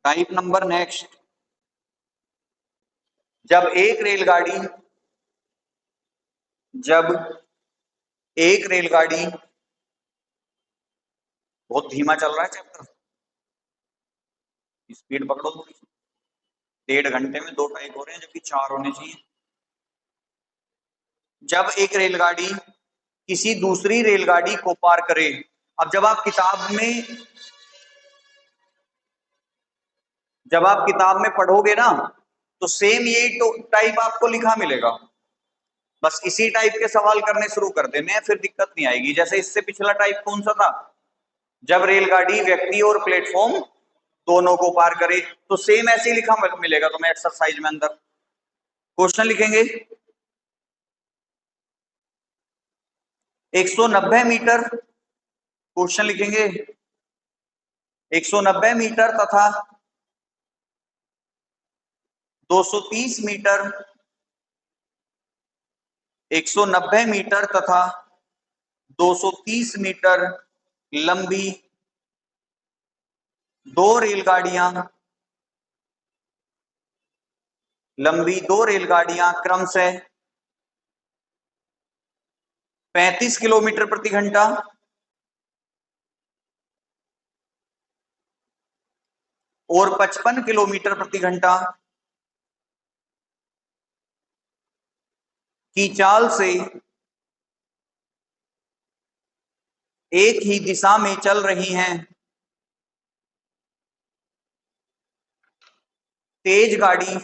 Type number next. जब एक रेलगाड़ी बहुत धीमा चल रहा है चैप्टर, स्पीड पकड़ो थोड़ी सी। 1.5 घंटे में 2 टाइप हो रहे हैं जबकि 4 होने चाहिए। जब एक रेलगाड़ी किसी दूसरी रेलगाड़ी को पार करे। अब जब आप किताब में पढ़ोगे ना तो सेम ये टाइप आपको लिखा मिलेगा। बस इसी टाइप के सवाल करने शुरू कर देने हैं, फिर दिक्कत नहीं आएगी। जैसे इससे पिछला टाइप कौन सा था, जब रेलगाड़ी व्यक्ति और प्लेटफॉर्म दोनों को पार करे, तो सेम ऐसे ही लिखा मिलेगा तुम्हें एक्सरसाइज में। अंदर क्वेश्चन लिखेंगे 190 मीटर, क्वेश्चन लिखेंगे 190 मीटर तथा 230 मीटर, 190 मीटर तथा 230 मीटर लंबी दो रेलगाड़ियां क्रमशः 35 किलोमीटर प्रति घंटा और 55 किलोमीटर प्रति घंटा की चाल से एक ही दिशा में चल रही हैं। तेज गाड़ी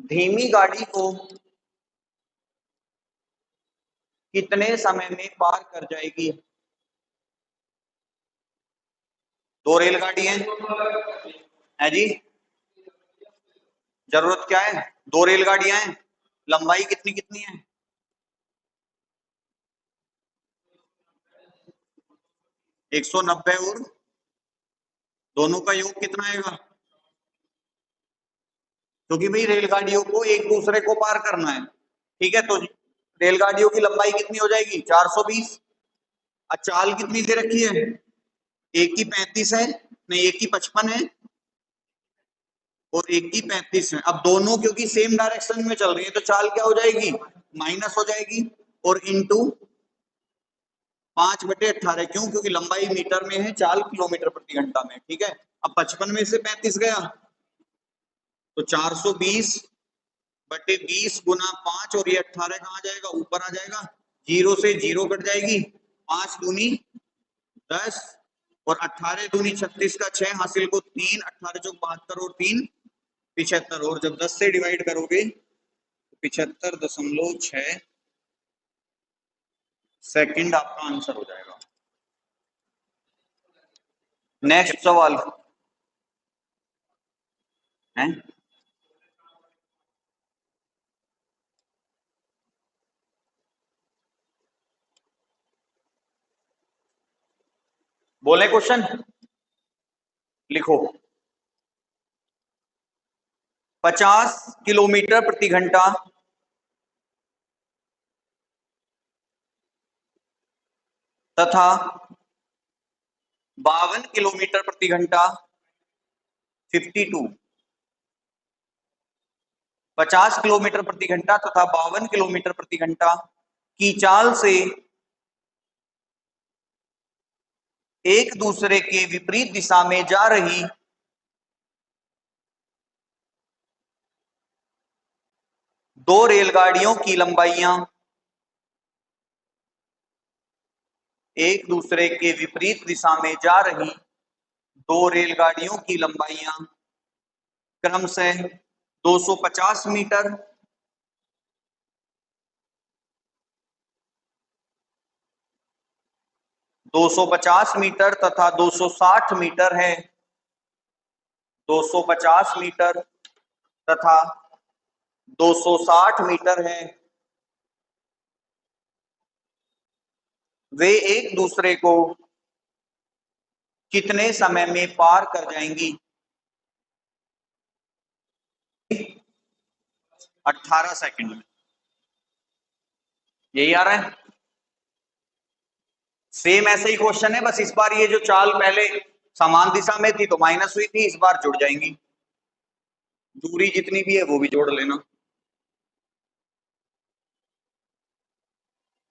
धीमी गाड़ी को कितने समय में पार कर जाएगी। दो रेलगाड़ी है जी, जरूरत क्या है, दो रेलगाड़ियां हैं, लंबाई कितनी कितनी है, 190 और दोनों का योग कितना आएगा, क्योंकि भाई रेलगाड़ियों को एक दूसरे को पार करना है। ठीक है, तो रेलगाड़ियों की लंबाई कितनी हो जाएगी 420। चाल कितनी दे रखी है, एक की 35 है, नहीं एक की 55 है और एक की 35 है। अब दोनों क्योंकि सेम डायरेक्शन में चल रही है तो चाल क्या हो जाएगी, माइनस हो जाएगी और इंटू 5/18। क्यों, क्योंकि लंबाई मीटर में है, चाल किलोमीटर प्रति घंटा में। ठीक है, अब 55 में से 35 गया तो 420/20 गुना 5 और ये 18 कहाँ जाएगा, ऊपर आ जाएगा, 0 से 0 कट जाएगी, 5 दूनी 10 और 18 दूनी 36 का 6 हासिल को 3, 18 चौक 72 और 3 75। और जब 10 से डिवाइड करोगे तो 75.6 सेकंड आपका आंसर हो जाएगा। नेक्स्ट सवाल है, बोले क्वेश्चन लिखो। 50 किलोमीटर प्रति घंटा तथा 52 किलोमीटर प्रति घंटा 52, 50 किलोमीटर प्रति घंटा तथा 52 किलोमीटर प्रति घंटा की चाल से एक दूसरे के विपरीत दिशा में जा रही दो रेलगाड़ियों की लंबाइयां एक दूसरे के विपरीत दिशा में जा रही दो रेलगाड़ियों की लंबाइयां क्रमशः 250 मीटर 250 मीटर तथा 260 मीटर है, 250 मीटर तथा 260 मीटर है। वे एक दूसरे को कितने समय में पार कर जाएंगी, 18 सेकंड में। यही आ रहा है, सेम ऐसे ही क्वेश्चन है, बस इस बार ये जो चाल पहले समान दिशा में थी तो माइनस हुई थी, इस बार जुड़ जाएंगी। दूरी जितनी भी है वो भी जोड़ लेना।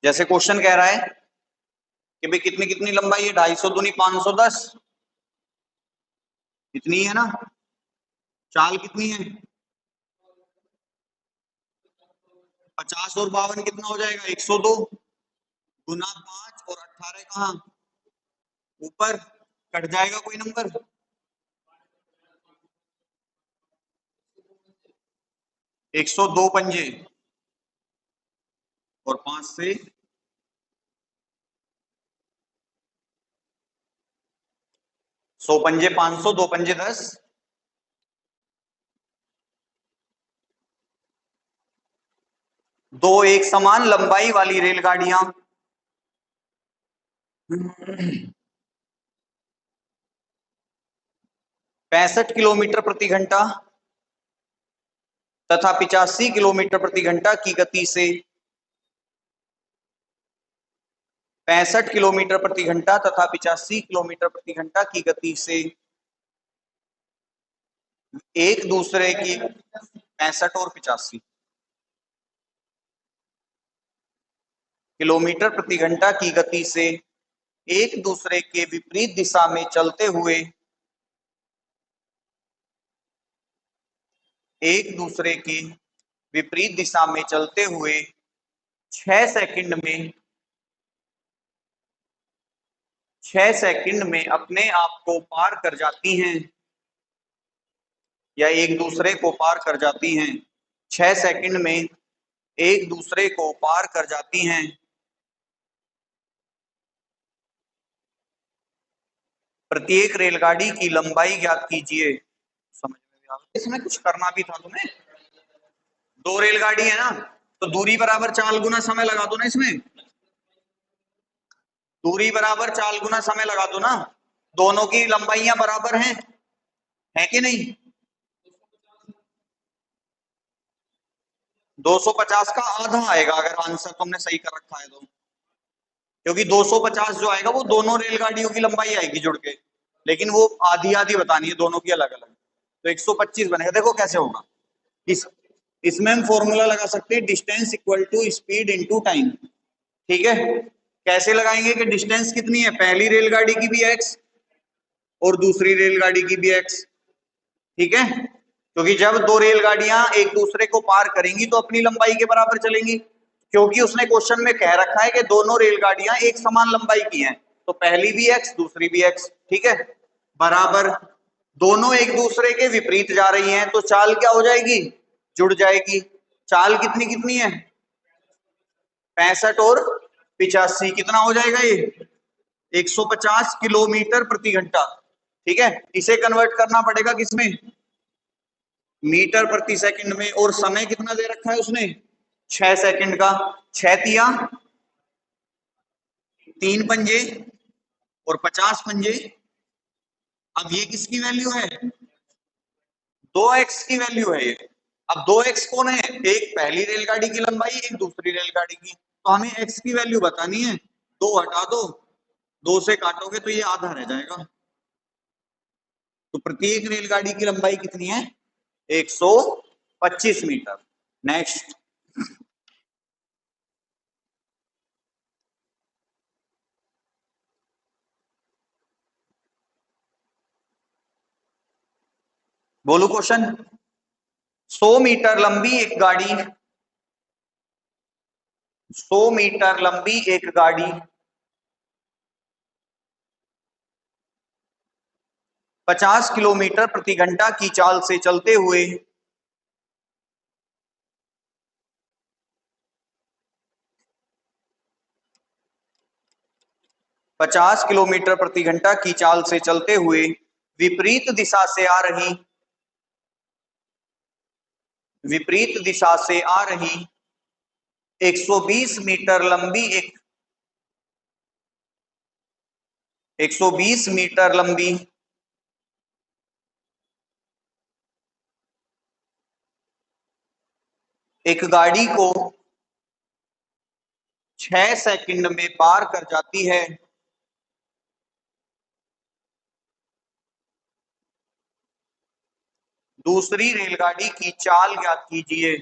जैसे क्वेश्चन कह रहा है कि भाई कितनी कितनी लंबाई है, 250 दूनी 510, इतनी है ना। चाल कितनी है, 50 और 52 कितना हो जाएगा, 102 गुना 5 और 18 कहाँ ऊपर, कट जाएगा कोई नंबर, 102 पंजे और 5 से 100 पंजे 500, 2 पंजे 10, दो एक समान लंबाई वाली रेलगाड़ियां 65 किलोमीटर प्रति घंटा तथा 85 किलोमीटर प्रति घंटा की गति से 65 किलोमीटर प्रति घंटा तथा 85 किलोमीटर प्रति घंटा की गति से एक दूसरे की 65 और 85 किलोमीटर प्रति घंटा की गति से एक दूसरे के विपरीत दिशा में चलते हुए एक दूसरे की विपरीत दिशा में चलते हुए 6 सेकंड में 6 सेकंड में अपने आप को पार कर जाती हैं या एक दूसरे को पार कर जाती हैं। 6 सेकंड में एक दूसरे को पार कर जाती हैं। प्रत्येक रेलगाड़ी की लंबाई ज्ञात कीजिए। समझ में आ गया? इसमें कुछ करना भी था तुम्हें। दो रेलगाड़ी है ना, तो दूरी बराबर चाल गुना समय लगा दो ना इसमें। दूरी बराबर चाल गुना समय लगा दो ना, दोनों की लंबाइयां बराबर हैं, है कि नहीं। 250 का आधा आएगा अगर आंसर तुमने सही कर रखा है तो, क्योंकि 250 जो आएगा वो दोनों रेलगाड़ियों की लंबाई आएगी जुड़ के, लेकिन वो आधी आधी बतानी है दोनों की अलग अलग। तो 125 बनेगा। देखो कैसे होगा, इस इसमें हम फॉर्मूला लगा सकते हैं, distance equal to speed into time. ठीक है, कैसे लगाएंगे कि डिस्टेंस कितनी है, पहली रेलगाड़ी की भी एक्स और दूसरी रेलगाड़ी की भी एक्स। ठीक है, क्योंकि जब दो रेलगाड़ियां एक दूसरे को पार करेंगी तो अपनी लंबाई के बराबर चलेंगी, क्योंकि उसने क्वेश्चन में कह रखा है कि दोनों रेलगाड़ियां एक समान लंबाई की हैं, तो पहली भी एक्स दूसरी भी एक्स। ठीक है, बराबर दोनों एक दूसरे के विपरीत जा रही हैं, तो चाल क्या हो जाएगी, जुड़ जाएगी। चाल कितनी कितनी है, 65 और 85, कितना हो जाएगा ये, 150 किलोमीटर प्रति घंटा। ठीक है, इसे कन्वर्ट करना पड़ेगा किसमें, मीटर प्रति सेकंड में, और समय कितना दे रखा है उसने, 6 सेकंड का। 6 तिया 3 पंजे और 50 पंजे। अब ये किसकी वैल्यू है, 2x की वैल्यू है ये। अब 2x कौन है, एक पहली रेलगाड़ी की लंबाई, एक दूसरी रेलगाड़ी की, तो हमें x की वैल्यू बतानी है। 2 हटा दो, 2 से काटोगे तो ये आधा रह जाएगा। तो प्रत्येक रेलगाड़ी की लंबाई कितनी है, 125 मीटर। नेक्स्ट, बोलो क्वेश्चन। 100 मीटर लंबी एक गाड़ी, 100 मीटर लंबी एक गाड़ी 50 किलोमीटर प्रति घंटा की चाल से चलते हुए 50 किलोमीटर प्रति घंटा की चाल से चलते हुए विपरीत दिशा से आ रही, विपरीत दिशा से आ रही 120 मीटर लंबी एक 120 मीटर लंबी एक गाड़ी को 6 सेकंड में पार कर जाती है। दूसरी रेलगाड़ी की चाल ज्ञात कीजिए।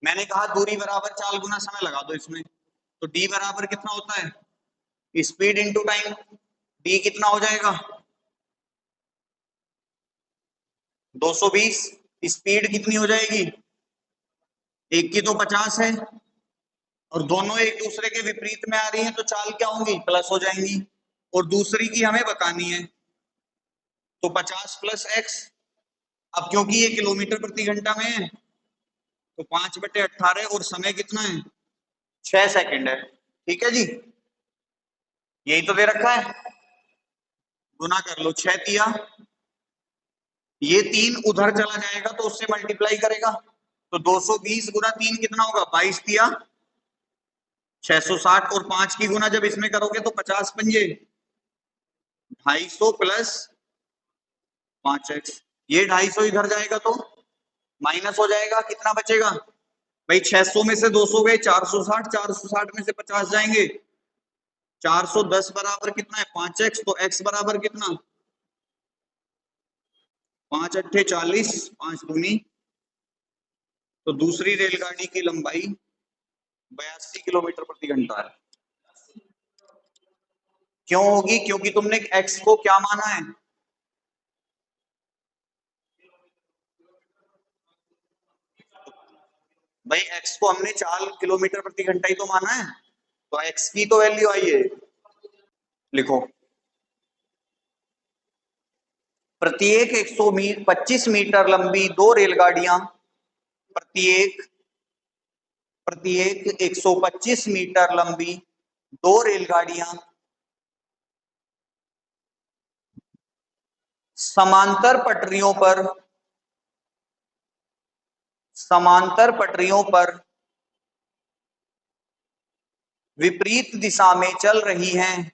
मैंने कहा दूरी बराबर चाल गुना समय लगा दो इसमें, तो डी बराबर कितना होता है, स्पीड इंटू टाइम। डी कितना हो जाएगा 220। स्पीड कितनी हो जाएगी, एक की तो 50 है और दोनों एक दूसरे के विपरीत में आ रही हैं, तो चाल क्या होंगी, प्लस हो जाएंगी। और दूसरी की हमें बतानी है, तो 50 प्लस एक्स। अब क्योंकि ये किलोमीटर प्रति घंटा में है, तो 5/18 और समय कितना है 6 सेकंड है। ठीक है जी, यही तो दे रखा है, गुना कर लो 6 तिया, ये 3 उधर चला जाएगा तो उससे मल्टीप्लाई करेगा, तो 220 गुना 3 कितना होगा 22 तिया 660, और 5 की गुना जब इसमें करोगे तो 50 पंजे 250 प्लस 5x, ये 250 इधर जाएगा तो माइनस हो जाएगा, कितना बचेगा भाई 600 में से 200 गए 460, 460 में से 50 जाएंगे 410 बराबर कितना है 5x, तो x बराबर कितना 5 अट्ठे 40, 5 दूनी, तो दूसरी रेलगाड़ी की लंबाई 82 किलोमीटर प्रति घंटा है। क्यों होगी, क्योंकि तुमने x को क्या माना है, भाई x को हमने 4 किलोमीटर प्रति घंटा ही तो माना है, तो x की तो वैल्यू आई है। लिखो प्रत्येक 125 मीटर लंबी दो रेलगाड़ियां, प्रत्येक प्रत्येक 125 मीटर लंबी दो रेलगाड़ियां समांतर पटरियों पर विपरीत दिशा में चल रही हैं।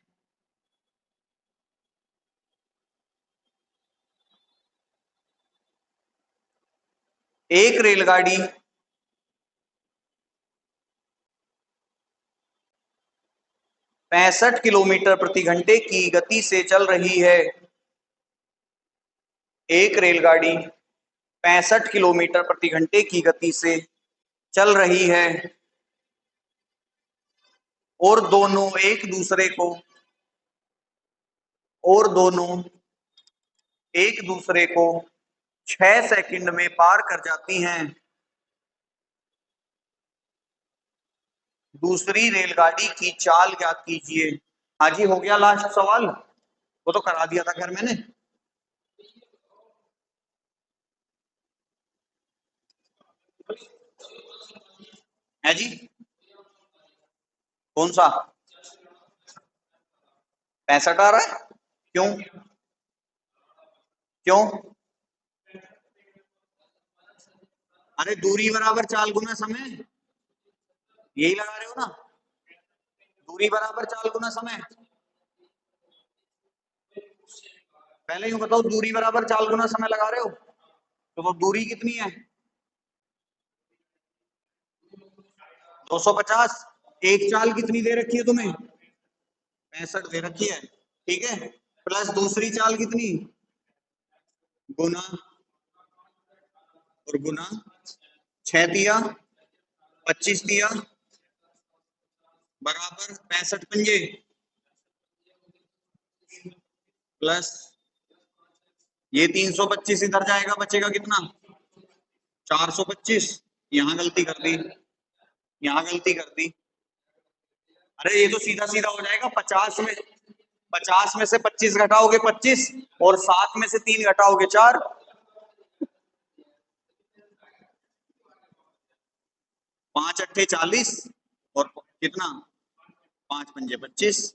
एक रेलगाड़ी 65 किलोमीटर प्रति घंटे की गति से चल रही है। एक रेलगाड़ी 65 किलोमीटर प्रति घंटे की गति से चल रही है और दोनों एक दूसरे को 6 सेकंड में पार कर जाती हैं। दूसरी रेलगाड़ी की चाल ज्ञात कीजिए। हाँ जी, हो गया लास्ट सवाल, वो तो करा दिया था घर मैंने। है जी, कौन सा 65 आ रहा है, क्यों क्यों, अरे दूरी बराबर चाल गुना समय, यही लगा रहे हो ना, दूरी बराबर चाल गुना समय। पहले यूं बताओ, दूरी बराबर चाल गुना समय लगा रहे हो, तो दूरी कितनी है 250। एक चाल कितनी दे रखी है तुम्हें 65 दे रखी है, ठीक है, प्लस दूसरी चाल कितनी गुना, और गुना 6 दिया 25 दिया बराबर 65 पंजे प्लस ये 325 इधर जाएगा, बचेगा कितना 425। यहाँ गलती कर दी, यहाँ गलती कर दी, अरे ये तो सीधा सीधा हो जाएगा, 50 में से 25 घटाओगे 25, और 7 में से 3 घटाओगे 4, 5 अट्ठे 40 और कितना 5 पंजे 25।